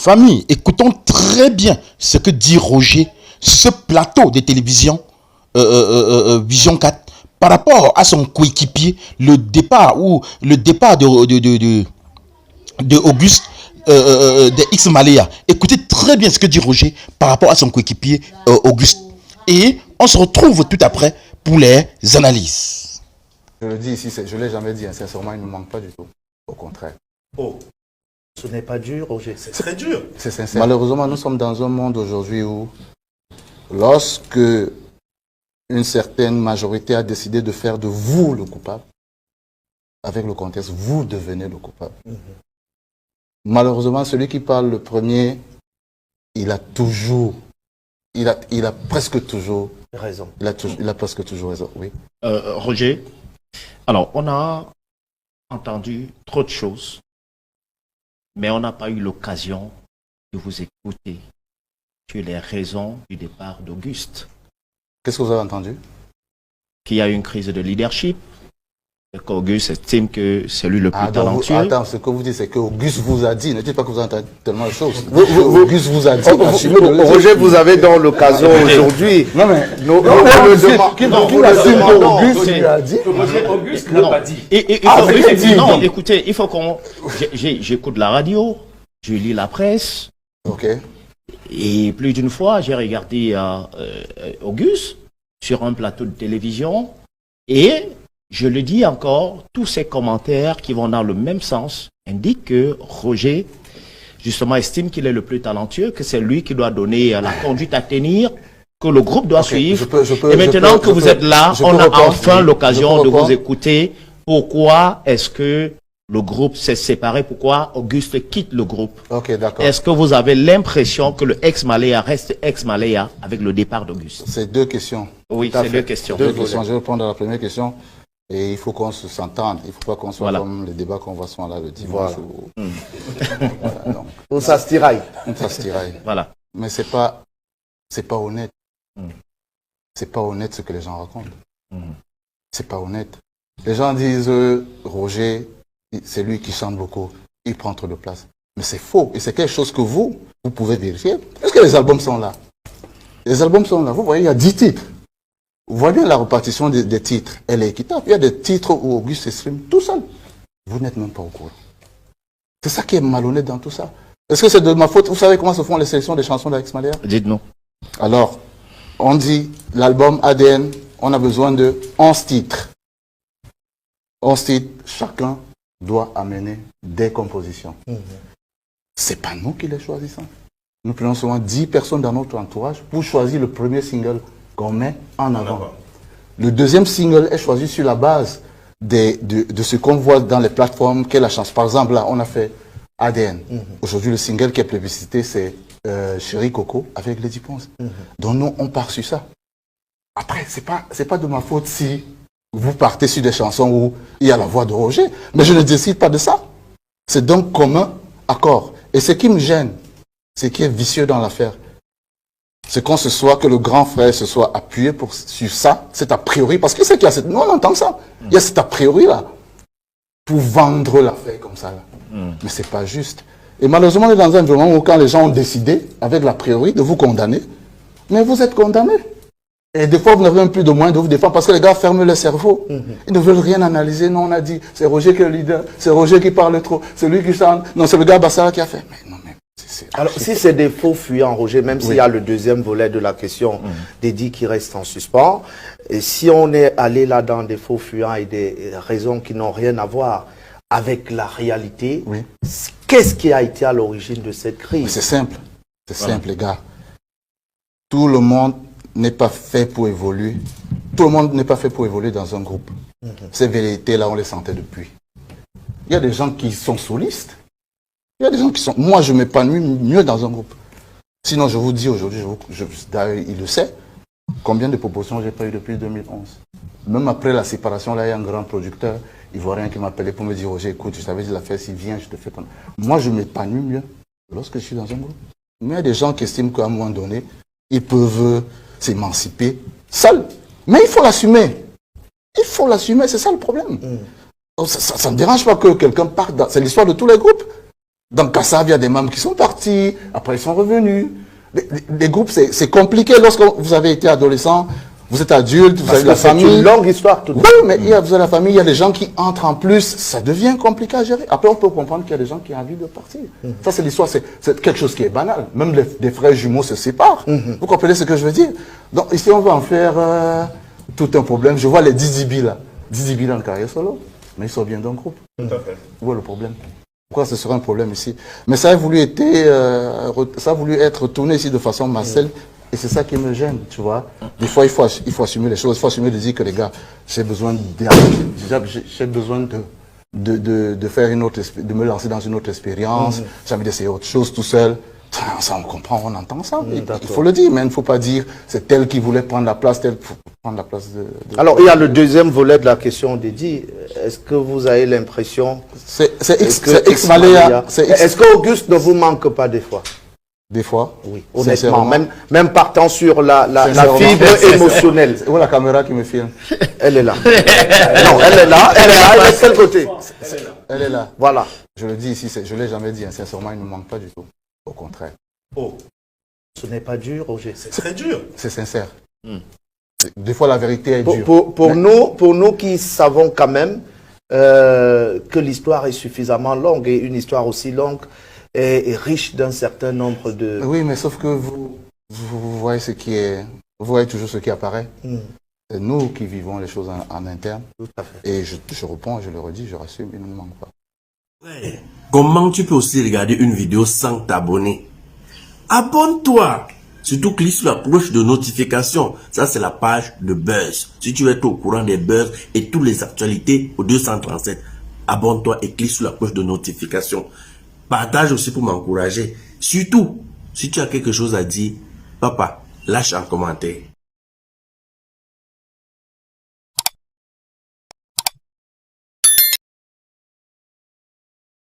Famille, écoutons très bien ce que dit Roger sur ce plateau de télévision Vision 4 par rapport à son coéquipier, le départ de Auguste de X Malaya. Écoutez très bien ce que dit Roger par rapport à son coéquipier Auguste. Et on se retrouve tout après pour les analyses. Je le dis ici, je ne l'ai jamais dit, sincèrement, il ne me manque pas du tout. Au contraire. Oh, ce n'est pas dur, Roger, c'est très dur. C'est sincère. Malheureusement, nous sommes dans un monde aujourd'hui où, lorsque une certaine majorité a décidé de faire de vous le coupable, avec le contexte, vous devenez le coupable. Malheureusement, celui qui parle le premier, il a presque toujours raison. Il a presque toujours raison, oui. Roger, alors on a entendu trop de choses, mais on n'a pas eu l'occasion de vous écouter sur les raisons du départ d'Auguste. Qu'est-ce que vous avez entendu? Qu'il y a eu une crise de leadership, qu'Auguste estime que c'est lui le plus talentueux. Attends, ce que vous dites, c'est qu'Auguste vous a dit. Ne dites pas que vous entendez tellement de choses. Auguste vous a dit. Roger, vous avez donc l'occasion aujourd'hui. Non, mais. Auguste n'a pas dit. Non, écoutez, il faut qu'on. J'écoute la radio, je lis la presse. Ok. Et plus d'une fois, j'ai regardé Auguste sur un plateau de télévision et je le dis encore, tous ces commentaires qui vont dans le même sens indiquent que Roger, justement, estime qu'il est le plus talentueux, que c'est lui qui doit donner la conduite à tenir, que le groupe doit suivre. Et maintenant que vous êtes là, on a enfin l'occasion de vous écouter. Pourquoi est-ce que le groupe s'est séparé? Pourquoi Auguste quitte le groupe? Ok, d'accord. Est-ce que vous avez l'impression que le ex-Malaya reste ex-Malaya avec le départ d'Auguste? C'est deux questions. Oui, c'est deux questions. Deux questions. Je vais répondre à la première question. Et il faut qu'on s'entende. Il ne faut pas qu'on soit comme les débats qu'on voit souvent là le dimanche. Voilà. On s'astiraille. Voilà. Mais c'est pas honnête. C'est pas honnête ce que les gens racontent. C'est pas honnête. Les gens disent Roger, c'est lui qui chante beaucoup. Il prend trop de place. Mais c'est faux. Et c'est quelque chose que vous pouvez vérifier. Parce que les albums sont là. Les albums sont là. Vous voyez, il y a 10 titres. Vous voyez la répartition des titres, elle est équitable. Il y a des titres où Auguste s'exprime tout seul. Vous n'êtes même pas au courant. C'est ça qui est malhonnête dans tout ça. Est-ce que c'est de ma faute? Vous savez comment se font les sélections des chansons d'Alex Malaya? Dites-nous. Alors, on dit l'album ADN, on a besoin de 11 titres. 11 titres, chacun doit amener des compositions. C'est pas nous qui les choisissons. Nous prenons souvent 10 personnes dans notre entourage pour choisir le premier single qu'on met en avant. Le deuxième single est choisi sur la base de ce qu'on voit dans les plateformes, qu'est la chance. Par exemple, là, on a fait ADN. Aujourd'hui, le single qui est plébiscité, c'est Chéri Coco avec Lady Ponce. Donc nous, on part sur ça. Après, c'est pas de ma faute si vous partez sur des chansons où il y a la voix de Roger. Mais je ne décide pas de ça. C'est donc commun accord. Et ce qui me gêne, ce qui est vicieux dans l'affaire, c'est que le grand frère se soit appuyé sur ça, cet a priori, parce que c'est qu'il y a nous on entend ça, il y a cet a priori là, pour vendre l'affaire comme ça là. Mais c'est pas juste. Et malheureusement, on est dans un environnement où quand les gens ont décidé, avec l'a priori, de vous condamner, mais vous êtes condamné. Et des fois, vous n'avez même plus de moyens de vous défendre parce que les gars ferment le cerveau. Ils ne veulent rien analyser. Non, on a dit, c'est Roger qui est le leader, c'est Roger qui parle trop, c'est lui qui chante, non, c'est le gars Bassara qui a fait. Mais non, mais alors, si c'est des faux fuyants, Roger, même s'il y a le deuxième volet de la question d'Eddie qui reste en suspens, et si on est allé là dans des faux fuyants et des raisons qui n'ont rien à voir avec la réalité, qu'est-ce qui a été à l'origine de cette crise? C'est simple. C'est simple, les gars. Tout le monde n'est pas fait pour évoluer. Tout le monde n'est pas fait pour évoluer dans un groupe. Ces vérités-là, on les sentait depuis. Il y a des gens qui sont solistes. Il y a des gens qui sont... Moi, je m'épanouis mieux dans un groupe. Sinon, je vous dis aujourd'hui, d'ailleurs, il le sait, combien de propositions j'ai pas eu depuis 2011. Même après la séparation, là, il y a un grand producteur ivoirien qui m'appelait pour me dire, Roger, écoute, je savais de la faire, s'il vient, je te fais... Moi, je m'épanouis mieux lorsque je suis dans un groupe. Mais il y a des gens qui estiment qu'à un moment donné, ils peuvent s'émanciper seuls. Mais il faut l'assumer. Il faut l'assumer, c'est ça le problème. Ça ne me dérange pas que quelqu'un parte. C'est l'histoire de tous les groupes. Dans Kassav, il y a des membres qui sont partis, après ils sont revenus. Les groupes, c'est compliqué lorsque vous avez été adolescent, vous êtes adulte, vous avez la famille. C'est une longue histoire tout de même. Oui, mais vous avez la famille, il y a des gens qui entrent en plus, ça devient compliqué à gérer. Après, on peut comprendre qu'il y a des gens qui ont envie de partir. Ça, c'est l'histoire, c'est quelque chose qui est banal. Même des frères jumeaux se séparent. Vous comprenez ce que je veux dire? Donc ici, on va en faire tout un problème. Je vois les Dizibi là. Dizibi en carrière solo, mais ils sont bien dans le groupe. Tout à fait. Où est le problème? Pourquoi ce serait un problème ici? Mais ça a voulu être tourné ici de façon marcelle. Et c'est ça qui me gêne, tu vois. Des fois, il faut assumer les choses. Il faut assumer de dire que les gars, j'ai besoin de faire de me lancer dans une autre expérience. J'ai envie d'essayer autre chose tout seul. Ça, on comprend, on entend ça. Il faut le dire, mais il ne faut pas dire c'est tel qui voulait prendre la place, tel pour prendre la place de... Alors, il y a le deuxième volet de la question d'Eddie. Est-ce que vous avez l'impression... C'est X Malaya. Est-ce qu'Auguste ne vous manque pas des fois? Des fois, oui, honnêtement, même partant sur la fibre émotionnelle. C'est où la caméra qui me filme? Elle est là. Non, elle est là, elle est de quel côté? Elle est là. Voilà. Je le dis ici, je ne l'ai jamais dit, hein, sincèrement, il ne me manque pas du tout. Au contraire. Oh. Ce n'est pas dur, Roger. C'est très dur. C'est sincère. Des fois, la vérité est dure. Pour nous qui savons quand même que l'histoire est suffisamment longue, et une histoire aussi longue est riche d'un certain nombre de... Oui, mais sauf que vous voyez vous voyez toujours ce qui apparaît. C'est nous qui vivons les choses en interne. Tout à fait. Et je réponds, je le redis, je rassume, il ne me manque pas. Ouais. Comment tu peux aussi regarder une vidéo sans t'abonner? Abonne-toi! Surtout clique sur la cloche de notification. Ça, c'est la page de Buzz. Si tu veux être au courant des buzz et toutes les actualités au 237, abonne-toi et clique sur la cloche de notification. Partage aussi pour m'encourager. Surtout, si tu as quelque chose à dire, papa, lâche un commentaire.